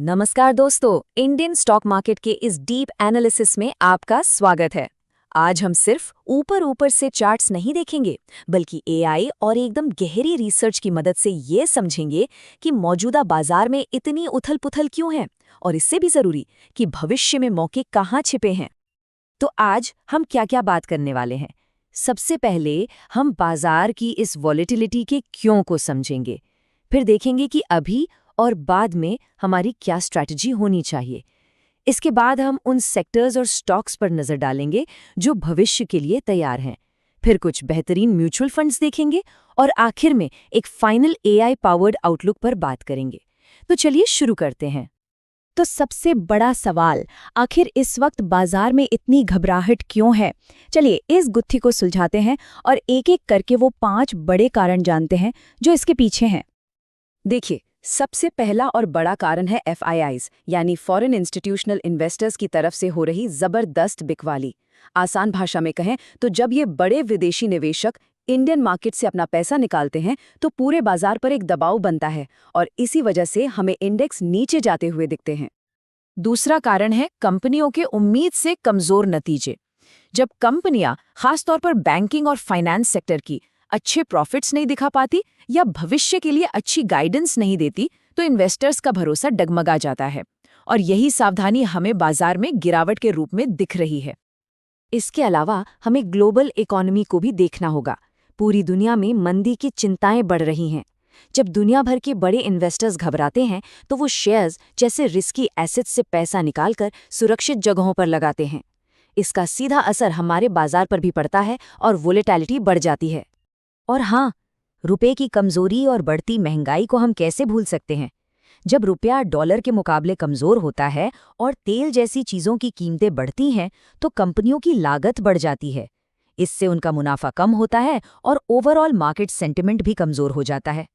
नमस्कार दोस्तों, Indian stock market के इस डीप एनालिसिस में आपका स्वागत है। आज हम सिर्फ ऊपर ऊपर से चार्ट्स नहीं देखेंगे, बल्कि एआई और एकदम गहरी रिसर्च की मदद से ये समझेंगे कि मौजूदा बाजार में इतनी उथल-पुथल क्यों है और इससे भी जरूरी कि भविष्य में मौके कहाँ छिपे हैं। तो आज हम क्या-क्या बात करने वाले हैं। सबसे पहले हम बाजार की इस वॉलेटिलिटी के क्यों को समझेंगे, फिर देखेंगे कि अभी और बाद में हमारी क्या स्ट्रैटेजी होनी चाहिए। इसके बाद हम उन सेक्टर्स और स्टॉक्स पर नजर डालेंगे जो भविष्य के लिए तैयार हैं। फिर कुछ बेहतरीन म्यूचुअल फंड्स देखेंगे और आखिर में एक फाइनल एआई पावर्ड आउटलुक पर बात करेंगे। तो चलिए शुरू करते हैं। तो सबसे बड़ा सवाल, आखिर इस वक्त बाजार में इतनी घबराहट क्यों है? चलिए इस गुत्थी को सुलझाते हैं और एक एक करके वो 5 बड़े कारण जानते हैं जो इसके पीछे हैं। देखिए, सबसे पहला और बड़ा कारण है FIIs यानी फॉरेन इंस्टीट्यूशनल इन्वेस्टर्स की तरफ से हो रही जबरदस्त बिकवाली। आसान भाषा में कहें तो जब ये बड़े विदेशी निवेशक इंडियन मार्केट से अपना पैसा निकालते हैं तो पूरे बाजार पर एक दबाव बनता है और इसी वजह से हमें इंडेक्स नीचे जाते हुए दिखते हैं। दूसरा कारण है कंपनियों के उम्मीद से कमजोर नतीजे। जब कंपनियां, खासतौर पर बैंकिंग और फाइनेंस सेक्टर की, अच्छे प्रॉफिट्स नहीं दिखा पाती या भविष्य के लिए अच्छी गाइडेंस नहीं देती तो इन्वेस्टर्स का भरोसा डगमगा जाता है और यही सावधानी हमें बाजार में गिरावट के रूप में दिख रही है। इसके अलावा हमें ग्लोबल इकोनॉमी को भी देखना होगा। पूरी दुनिया में मंदी की चिंताएं बढ़ रही हैं। जब दुनिया भर के बड़े इन्वेस्टर्स घबराते हैं तो वो शेयर्स जैसे रिस्की एसेट्स से पैसा निकालकर सुरक्षित जगहों पर लगाते हैं। इसका सीधा असर हमारे बाजार पर भी पड़ता है और वोलेटिलिटी बढ़ जाती है। और हाँ, रुपए की कमजोरी और बढ़ती महंगाई को हम कैसे भूल सकते हैं। जब रुपया डॉलर के मुकाबले कमजोर होता है और तेल जैसी चीजों की कीमतें बढ़ती हैं तो कंपनियों की लागत बढ़ जाती है। इससे उनका मुनाफा कम होता है और ओवरऑल मार्केट सेंटिमेंट भी कमजोर हो जाता है।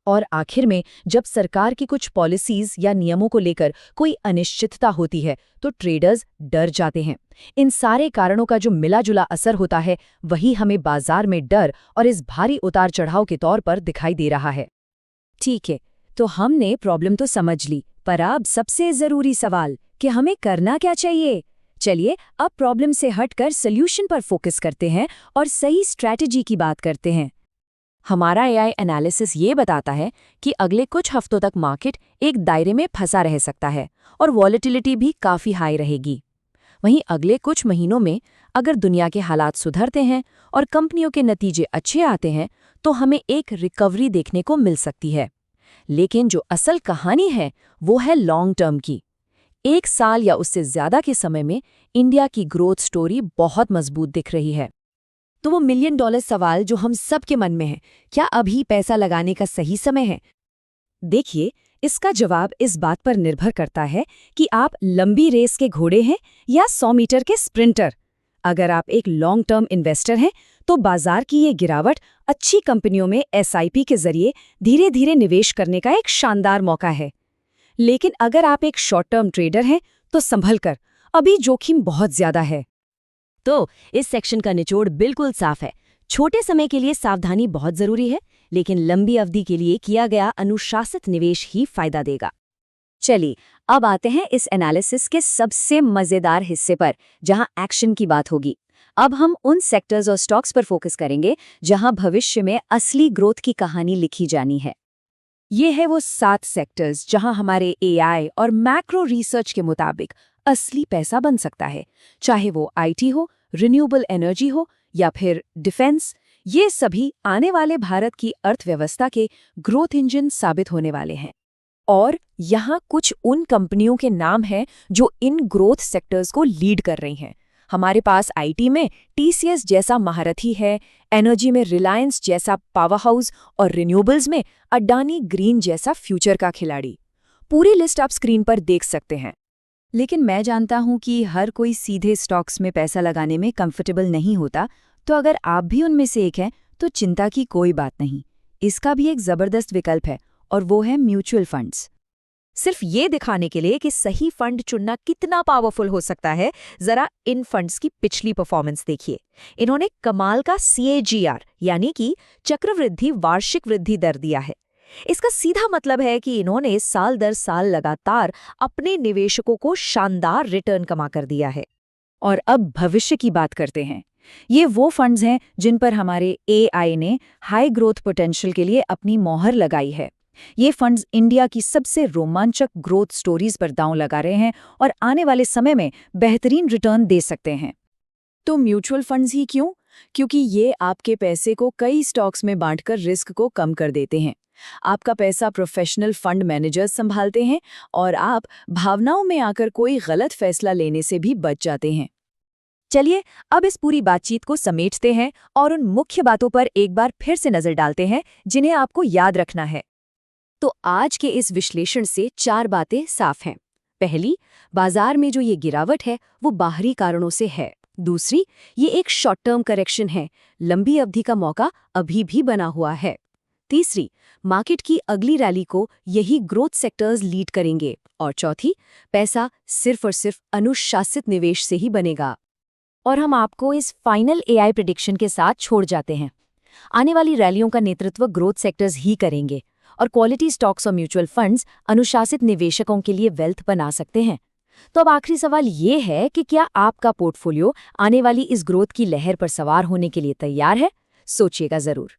और आखिर में जब सरकार की कुछ पॉलिसीज या नियमों को लेकर कोई अनिश्चितता होती है तो ट्रेडर्स डर जाते हैं। इन सारे कारणों का जो मिला-जुला असर होता है वही हमें बाजार में डर और इस भारी उतार चढ़ाव के तौर पर दिखाई दे रहा है। ठीक है, तो हमने प्रॉब्लम तो समझ ली, पर अब सबसे जरूरी सवाल कि हमें करना क्या चाहिए। चलिए अब प्रॉब्लम से हटकर सॉल्यूशन पर फोकस करते हैं और सही स्ट्रैटेजी की बात करते हैं। हमारा एआई एनालिसिस ये बताता है कि अगले कुछ हफ्तों तक मार्केट एक दायरे में फंसा रह सकता है और वॉलेटिलिटी भी काफ़ी हाई रहेगी। वहीं अगले कुछ महीनों में अगर दुनिया के हालात सुधरते हैं और कंपनियों के नतीजे अच्छे आते हैं तो हमें एक रिकवरी देखने को मिल सकती है। लेकिन जो असल कहानी है वो है लॉन्ग टर्म की। 1 साल या उससे ज़्यादा के समय में इंडिया की ग्रोथ स्टोरी बहुत मजबूत दिख रही है। तो वो $1 मिलियन सवाल जो हम सब के मन में है, क्या अभी पैसा लगाने का सही समय है? देखिए, इसका जवाब इस बात पर निर्भर करता है कि आप लंबी रेस के घोड़े हैं या 100 मीटर के स्प्रिंटर। अगर आप एक लॉन्ग टर्म इन्वेस्टर हैं तो बाजार की ये गिरावट अच्छी कंपनियों में SIP के जरिए धीरे धीरे निवेश करने का एक शानदार मौका है। लेकिन अगर आप एक शॉर्ट टर्म ट्रेडर हैं तो संभल कर, अभी जोखिम बहुत ज्यादा है। तो इस सेक्शन का निचोड़ बिल्कुल साफ है। छोटे समय के लिए सावधानी बहुत जरूरी है, लेकिन लंबी अवधि के लिए किया गया अनुशासित निवेश ही फायदा देगा। चलिए अब आते हैं इस एनालिसिस के सबसे मजेदार हिस्से पर, जहां एक्शन की बात होगी। अब हम उन सेक्टर्स और स्टॉक्स पर फोकस करेंगे जहां भविष्य में असली ग्रोथ की कहानी लिखी जानी है। ये है वो 7 सेक्टर्स जहां हमारे एआई और मैक्रो रिसर्च के मुताबिक असली पैसा बन सकता है, चाहे वो IT हो, रिन्यूएबल एनर्जी हो या फिर डिफेंस। ये सभी आने वाले भारत की अर्थव्यवस्था के ग्रोथ इंजन साबित होने वाले हैं। और यहाँ कुछ उन कंपनियों के नाम हैं जो इन ग्रोथ सेक्टर्स को लीड कर रही हैं। हमारे पास IT में TCS जैसा महारथी है, एनर्जी में रिलायंस जैसा पावर हाउस और रिन्यूएबल्स में अडानी ग्रीन जैसा फ्यूचर का खिलाड़ी। पूरी लिस्ट आप स्क्रीन पर देख सकते हैं। लेकिन मैं जानता हूं कि हर कोई सीधे स्टॉक्स में पैसा लगाने में कंफर्टेबल नहीं होता, तो अगर आप भी उनमें से एक हैं तो चिंता की कोई बात नहीं। इसका भी एक जबरदस्त विकल्प है और वो है म्यूचुअल फंड्स। सिर्फ ये दिखाने के लिए कि सही फंड चुनना कितना पावरफुल हो सकता है, जरा इन फंड्स की पिछली परफॉर्मेंस देखिए। इन्होंने कमाल का CAGR यानी कि चक्रवृद्धि वार्षिक वृद्धि दर दिया है। इसका सीधा मतलब है कि इन्होंने साल दर साल लगातार अपने निवेशकों को शानदार रिटर्न कमा कर दिया है। और अब भविष्य की बात करते हैं। ये वो फंड्स हैं जिन पर हमारे एआई ने हाई ग्रोथ पोटेंशियल के लिए अपनी मोहर लगाई है। ये फंड्स इंडिया की सबसे रोमांचक ग्रोथ स्टोरीज पर दांव लगा रहे हैं और आने वाले समय में बेहतरीन रिटर्न दे सकते हैं। तो म्यूचुअल फंड्स ही क्यों? क्योंकि ये आपके पैसे को कई स्टॉक्स में बांटकर रिस्क को कम कर देते हैं। आपका पैसा प्रोफेशनल फंड मैनेजर्स संभालते हैं और आप भावनाओं में आकर कोई गलत फैसला लेने से भी बच जाते हैं। चलिए अब इस पूरी बातचीत को समेटते हैं और उन मुख्य बातों पर एक बार फिर से नजर डालते हैं जिन्हें आपको याद रखना है। तो आज के इस विश्लेषण से 4 बातें साफ हैं। पहली, बाजार में जो ये गिरावट है वो बाहरी कारणों से है। दूसरी, ये एक शॉर्ट टर्म करेक्शन है, लंबी अवधि का मौका अभी भी बना हुआ है। तीसरी, मार्केट की अगली रैली को यही ग्रोथ सेक्टर्स लीड करेंगे। और चौथी, पैसा सिर्फ और सिर्फ अनुशासित निवेश से ही बनेगा। और हम आपको इस फाइनल एआई प्रेडिक्शन के साथ छोड़ जाते हैं। आने वाली रैलियों का नेतृत्व ग्रोथ सेक्टर्स ही करेंगे और क्वालिटी स्टॉक्स और म्यूचुअल फंड्स अनुशासित निवेशकों के लिए वेल्थ बना सकते हैं। तो अब आखिरी सवाल ये है कि क्या आपका पोर्टफोलियो आने वाली इस ग्रोथ की लहर पर सवार होने के लिए तैयार है? सोचिएगा जरूर।